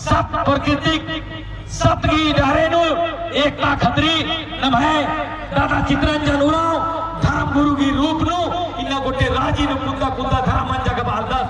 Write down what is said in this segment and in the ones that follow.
सप्त प्राकृतिक सप्तगी डहरेनु एकता खतरी नमः दादा चित्रंजन उराव धर्म गुरु की रूप नु इन गोटे राजी नु कुंदा कुंदा धर्म मन जग Baldas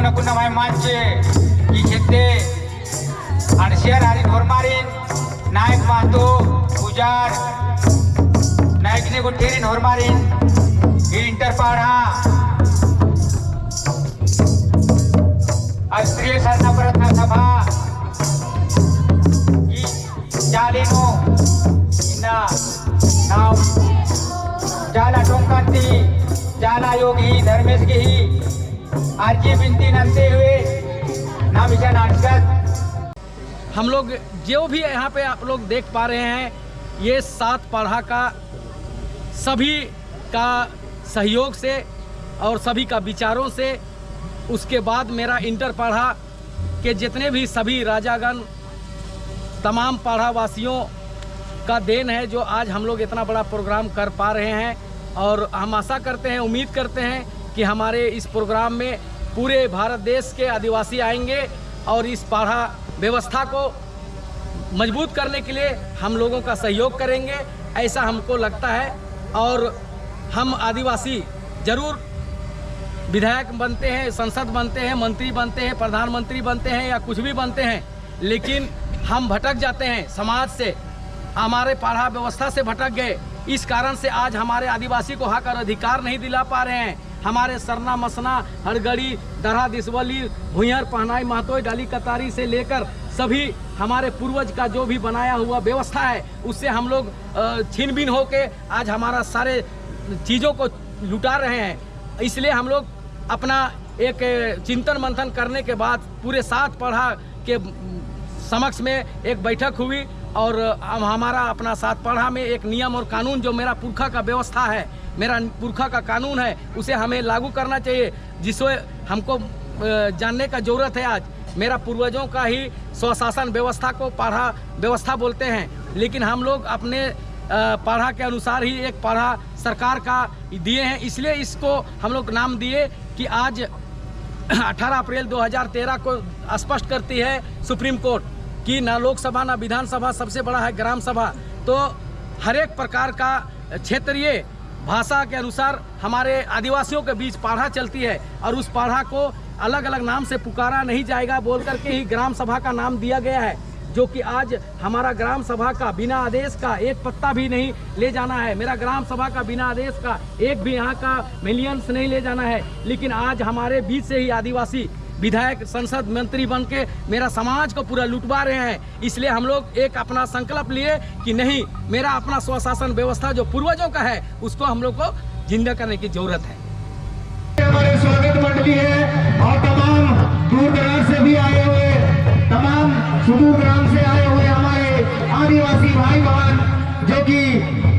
akun namai mance ikhete ansiar hari hormarin naik mato pujar naik ne gotirin hormarin interpada Astri Sarna Pratna Sabha Jalino Ina Nam Jala Tongkati Jala Yogi Dharmesh की आरजी बिनती नंदते हुए नामिशा नाटक। हम लोग जो भी यहाँ पे आप लोग देख पा रहे हैं ये 7 पढ़ा का सभी का सहयोग से और सभी का विचारों से, उसके बाद मेरा इंटर पढ़ा के जितने भी सभी राजागण तमाम पढ़ावासियों का देन है जो आज हम लोग इतना बड़ा प्रोग्राम कर पा रहे हैं। और हम आशा करते हैं, उम्मीद करते हैं कि हमारे इस प्रोग्राम में पूरे भारत देश के आदिवासी आएंगे और इस पढ़ा व्यवस्था को मजबूत करने के लिए हम लोगों का सहयोग करेंगे, ऐसा हमको लगता है। और हम आदिवासी जरूर विधायक बनते हैं, संसद बनते हैं, मंत्री बनते हैं, प्रधानमंत्री बनते हैं या कुछ भी बनते हैं, लेकिन हम भटक जाते हैं समाज से, हमारे पढ़ा व्यवस्था से भटक गए। इस कारण से आज हमारे आदिवासी को हक और अधिकार नहीं दिला पा रहे हैं। हमारे सरना मसना हड़गड़ी दरहा दिसवली भुइयार पहनाई महतोई डाली कतारी से लेकर सभी हमारे पूर्वज का जो भी बनाया हुआ व्यवस्था है उससे हम लोग छीन बीन होके आज हमारा सारे चीज़ों को लुटा रहे हैं। इसलिए हम लोग अपना एक चिंतन मंथन करने के बाद पूरे 7 पढ़ा के समक्ष में एक बैठक हुई और हमारा अपना 7 पढ़ा में एक नियम और कानून जो मेरा पुरखा का व्यवस्था है, मेरा पुरखा का कानून है, उसे हमें लागू करना चाहिए, जिससे हमको जानने का ज़रूरत है। आज मेरा पूर्वजों का ही स्वशासन व्यवस्था को पढ़ा व्यवस्था बोलते हैं, लेकिन हम लोग अपने पढ़ा के अनुसार ही एक पढ़ा सरकार का दिए हैं, इसलिए इसको हम लोग नाम दिए कि आज 18 अप्रैल 2013 को स्पष्ट करती है सुप्रीम कोर्ट कि ना लोकसभा ना विधानसभा, सबसे बड़ा है ग्राम सभा। तो हर एक प्रकार का क्षेत्रीय भाषा के अनुसार हमारे आदिवासियों के बीच पाढ़ा चलती है और उस पाढ़ा को अलग अलग नाम से पुकारा नहीं जाएगा बोल करके ही ग्राम सभा का नाम दिया गया है, जो कि आज हमारा ग्राम सभा का बिना आदेश का एक पत्ता भी नहीं ले जाना है। मेरा ग्राम सभा का बिना आदेश का एक भी यहाँ का मिलियंस नहीं ले जाना है। लेकिन आज हमारे बीच से ही आदिवासी विधायक, संसद मंत्री बन के मेरा समाज को पूरा लुटवा रहे हैं। इसलिए हम लोग एक अपना संकल्प लिए कि नहीं, मेरा अपना स्वशासन व्यवस्था जो पूर्वजों का है उसको हम लोग को जिंदा करने की जरूरत है। हमारे स्वागत मंडली है और तमाम दूर दराज से भी आए हुए, तमाम सुदूर ग्राम से आए हुए हमारे आदिवासी भाई बहन जो कि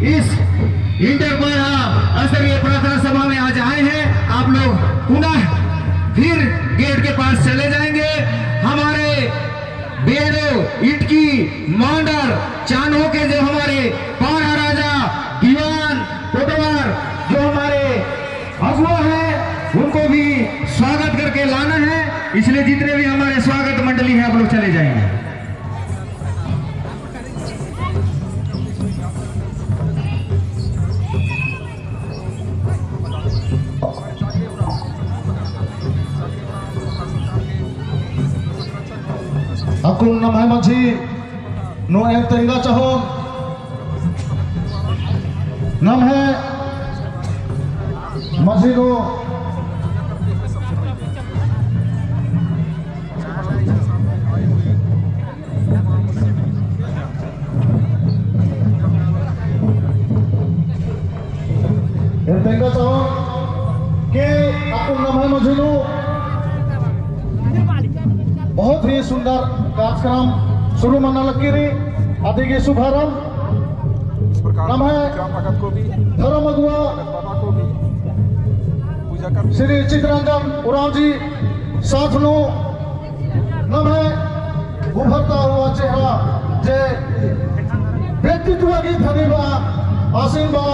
इस इंटर पाढ़ा स्तरीय प्रार्थना सभा में आज आए हैं। आप लोग पुनः फिर गेट के पास चले जाएंगे। हमारे बेड़ो, इटकी, मांडर, चानो के जो हमारे पाढ़ा राजा, दीवान, कोटवार जो हमारे अगुआ है उनको भी स्वागत करके लाना है। इसलिए जितने भी हमारे स्वागत मंडली है आप लोग चले जाएंगे। Aku namai maji no em tengah चाहो नाम है maji no em tengah चाहो के aku namai maji no बहुत ही सुंदर कार्यक्रम शुरू मना लगी रही आदि के शुभारंभ नाम है धर्म अगुआ श्री चित्ररंजन उरांव जी साथ नो नाम है उभरता हुआ चेहरा जे व्यक्तित्व की धनी बा, आसीन बा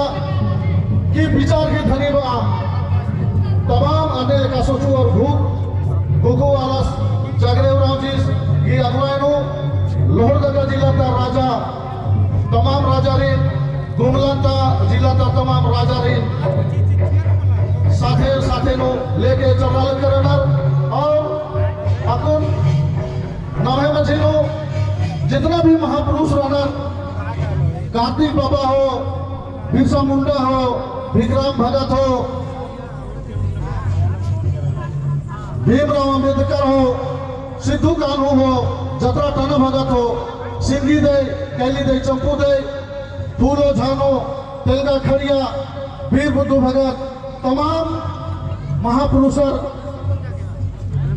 की विचार की धनी बा, तमाम अनेल का सोचू और भूखो आलस जागरे उरांव जी की अगुवाई नो लोहरदगा जिला का राजा तमाम राजा रे गुमलाता जिला का तमाम राजा रे साथे साथे नो लेके चल करनर और अकुन नवे मझे नो जितना भी महापुरुष रनर कार्तिक बाबा हो, बिरसा मुंडा हो, विक्रम भगत हो, भीमराव अम्बेडकर हो, सिद्धू कान्हू हो, जतरा टन भगत हो, सिंगी दे, कैली दे, चंपू दे, फूलो झानो, तेलगा खड़िया, वीर बुद्धू भगत, तमाम महापुरुषर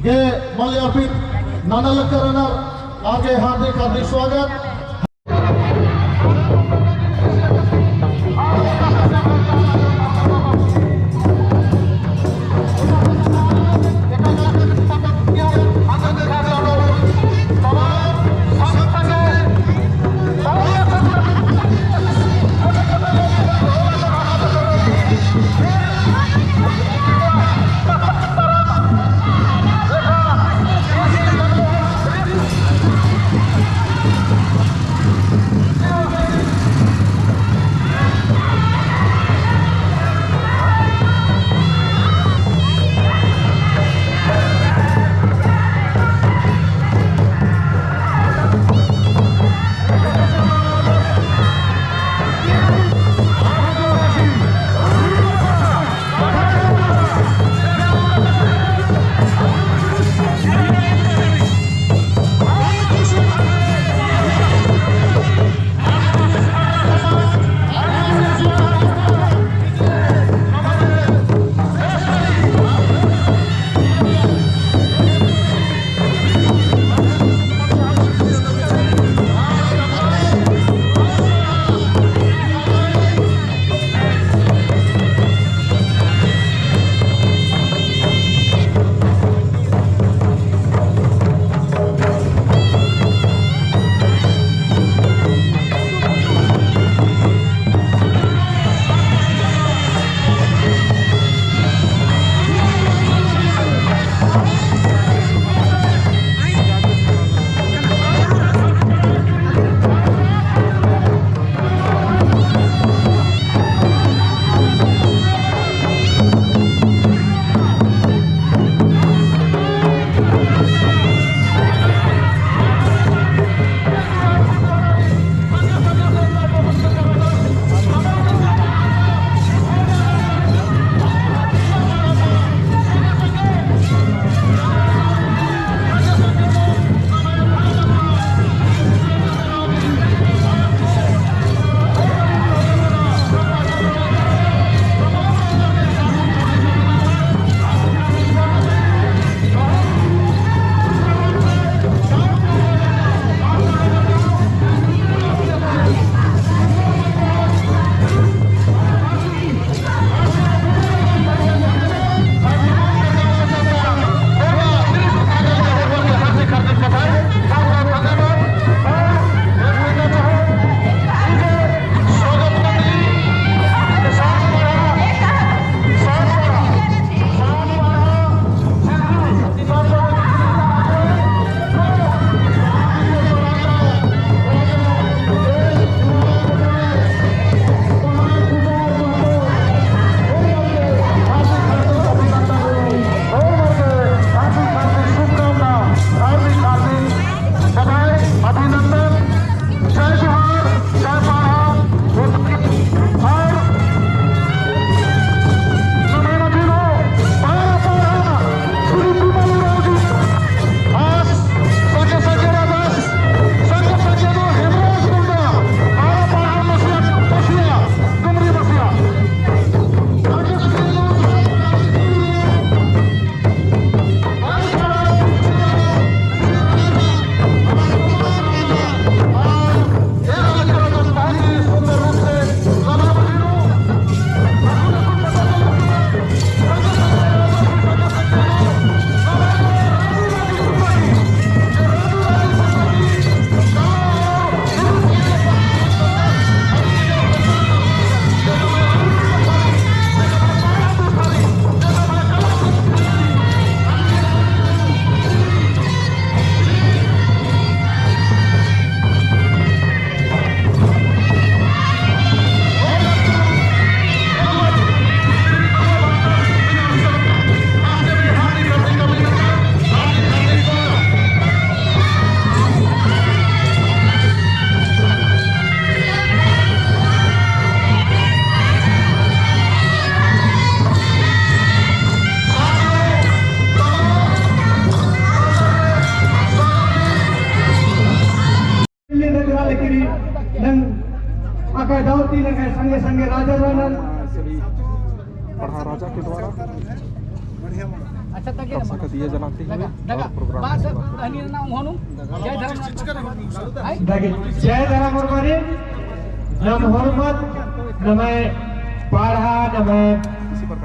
के मल्यार्पित नाना लक्करनर आगे हार्दिक हार्दिक स्वागत। आयोती लगे संगे संगे राजा जनन पढ़ा राजा के द्वारा अच्छा तक का दिए जलाते हुए और प्रोग्राम बात कहनी ना होनु जय धर्म जय धर्म मुरमरी नम मोहम्मद नमः पाढ़ा नमः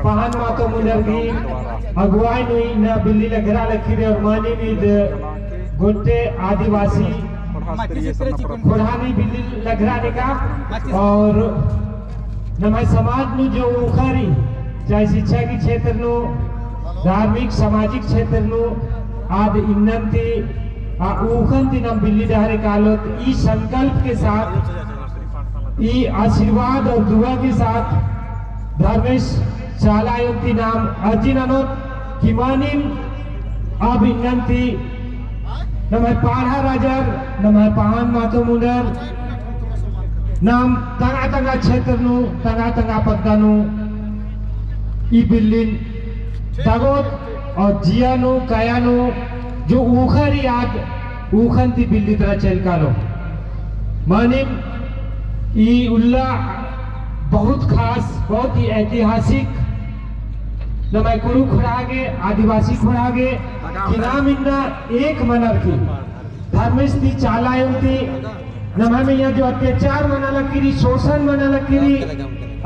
पहान मातो मुनरगी अगुवाई नुई न बिल्ली लगरा लखीरे और मानी नीद गुट्टे आदिवासी खुरानी बिल्ली लगरा निका और नमः समाज नु जो उखरी चाहे शिक्षा की क्षेत्र नु धार्मिक सामाजिक क्षेत्र नु आद इन्नति उखंती नम बिल्ली डहरे कालोत ई संकल्प के साथ ई आशीर्वाद और दुआ के साथ धर्मेश चालायुक्ति नाम अर्जिन अनोत किमानिम अब इन्नति नमः पाढ़ा राजर नमः पहान मातो मुनर नाम तंगा तंगा क्षेत्र नु तंगा पद्दानु ई बिल्लिन तगोत और जियानु कायानु जो उखरी याद उखंती बिल्ली तरह चल कालो मानिम ई उल्ला बहुत खास बहुत ही ऐतिहासिक नमः कुरु खुरागे आदिवासी खुरागे किनाम इन्ना एक मनर की धर्मेश चालायंती नमः में यह जो अत्याचार मना लकीरी शोषण मना लकीरी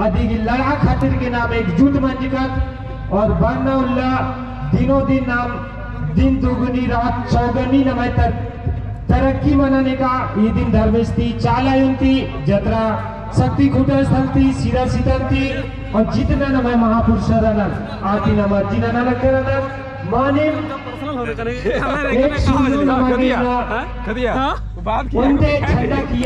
अधिक लड़ा खातिर के नाम एकजुट मंजिकत और बनना उल्ला दिनों दिन नाम दिन दुगुनी रात चौगनी नमः तरक्की मनाने का ये दिन धर्मेश चालायंती जत्रा शक्ति खुटा स्थलती सिरा सितंती और जितना नमः महापुरुष आती नमः जिना नमः माने एक सुंदर नमः उनते झंडा किया